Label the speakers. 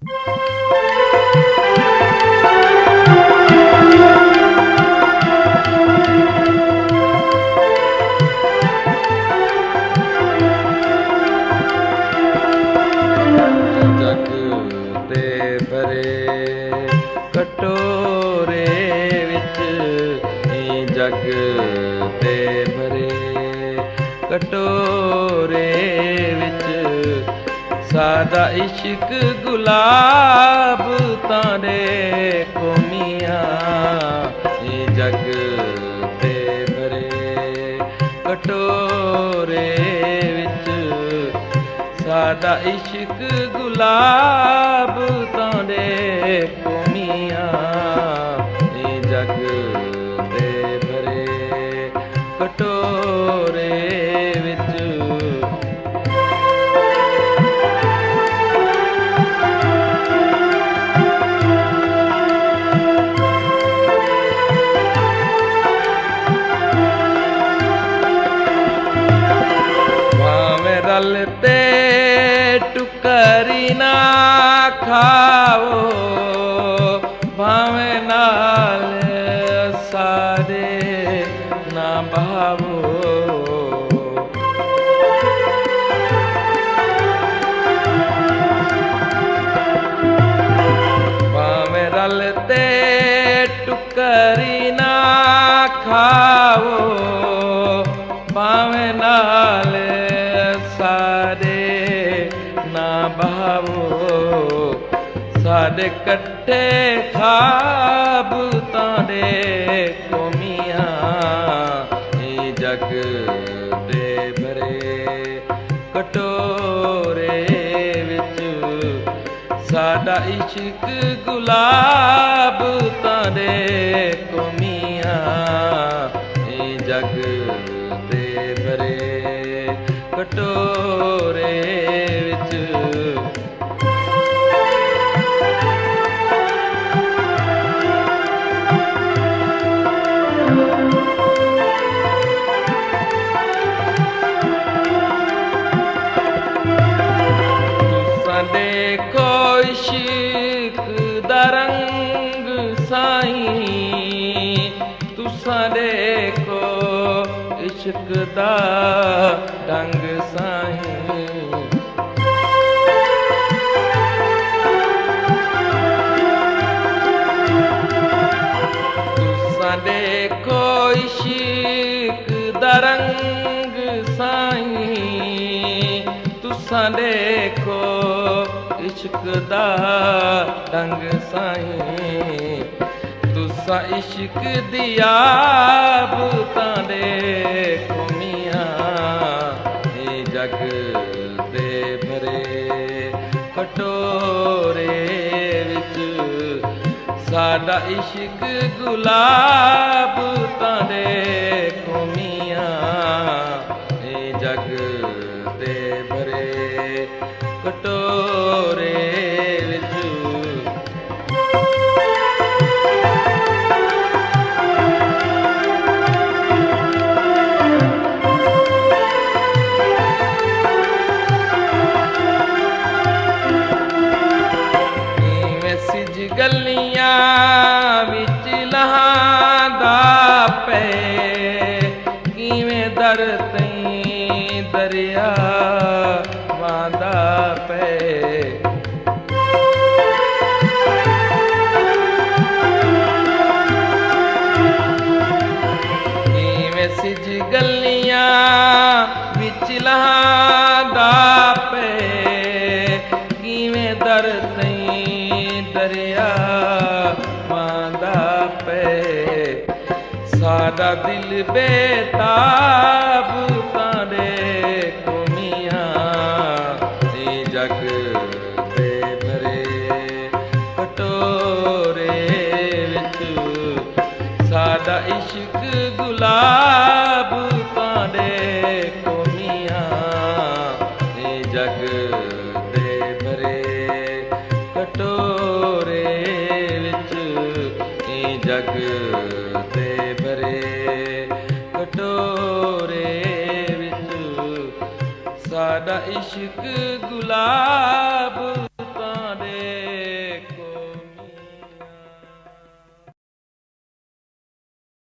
Speaker 1: ਜਗ ਦੇ ਭਰੇ ਕਟੋਰੇ ਵਿੱਚ, ਜਗ ਦੇ ਭਰੇ ਕਟੋਰੇ ਵਿੱਚ, ਸਾਡਾ ਇਸ਼ਕ ਗੁਲਾਬ ਤਾਰੇ ਕੋਮੀਆਂ। ਜਗ ਦੇ ਭਰੇ ਕਟੋਰੇ ਵਿੱਚ, ਸਾਡਾ ਇਸ਼ਕ ਗੁਲਾਬ ਤਾਰੇ ਕੋਮੀਆਂ। ਜਗ ਦੇ ਭਰੇ ਕਟੋਰੇ ਵਿੱਚ, ਭਾਵੇਂ ਰਲ ਤੇ ਟੁਕਰੀ ਨਾ ਖਾਓ, ਭਾਵੇਂ ਨਾਲ ਸਾਰੇ ਨਾ ਬਹਾਵੋ। ਭਾਵੇਂ ਰਲ ਤੇ ਟੁਕਰੀ ਨਾ ਖਾਓ, ਭਾਵੇਂ ਨਾਲ ਸਾਰੇ ਨਾ ਬਹਾਵੋ। ਸਾਡੇ ਕੱਟੇ ਖਾਬ ਤਾਰੇ ਕੋਮੀਆਂ। ਜਗ ਦੇ ਭਰੇ ਕਟੋਰੇ ਵਿੱਚ, ਸਾਡਾ ਇਸ਼ਕ ਗੁਲਾਬ ਤਾਰੇ ਕੋਮੀਆਂ। ਜਗ ਦੇ ਭਰੇ ਕਟੋਰੇ ਵਿੱਚ, ਤੁਸਾਂ ਦੇਖੋ ਇਸ਼ਕ ਦਾ ਰੰਗ ਸਾਈਂ, ਤੁਸਾਂ ਦੇਖੋ ਇਸ਼ਕ ਦਾ ਢੰਗ ਸਾਈਂ। ਤੁਸਾਂ ਦੇਖੋ ਇਸ਼ਕ ਦਾ ਰੰਗ ਸਾਈਂ, ਤੁਸਾਂ ਦੇਖੋ ਇਸ਼ਕ ਦਾ ਢੰਗ ਸਾਈਂ। ਤੁਸਾਂ ਇਸ਼ਕ ਦੀ ਆਬ ਤਾਰੇ ਕੋਮੀਆਂ। ਜਗ ਦੇ ਭਰੇ ਕਟੋਰੇ ਵਿੱਚ, ਸਾਡਾ ਇਸ਼ਕ ਗੁਲਾਬ ਤਾਰੇ ਕੋਮੀਆਂ। ਜਗ ਦੇ ਭਰੇ ਕਟੋਰੇ ਵਿੱਚ, ਗਲੀਆਂ ਵਿੱਚ ਲਹਾਂਦਾ ਪਏ, ਕਿਵੇਂ ਦਰ ਤਈਂ ਦਰਿਆ ਵਾਂਦਾ ਪਏ। ਕਿਵੇਂ ਸਿਜ ਗਲੀਆਂ ਵਿੱਚ ਲਹਾਂਦਾ ਪਏ, ਕਿਵੇਂ ਦਰ ਤਈਂ ਦਰਿਆ ਵਾਂਦਾ ਪਏ। ਸਾਡਾ ਦਿਲ ਬੇਤਾਬ ਤਾਰੇ ਕੋਮੀਆਂ। ਜਗ ਦੇ ਭਰੇ ਕਟੋਰੇ ਵਿੱਚ, ਸਾਡਾ ਇਸ਼ਕ ਗੁਲਾਬ ਤਾਰੇ ਕੋਮੀਆਂ। ਜਗ ਦੇ ਭਰੇ ਕਟੋਰੇ ਵਿੱਚ, ਜਗ ਦੇ ਭਰੇ ਕਟੋਰੇ ਵਿੱਚ, ਸਾਡਾ ਇਸ਼ਕ ਗੁਲਾਬ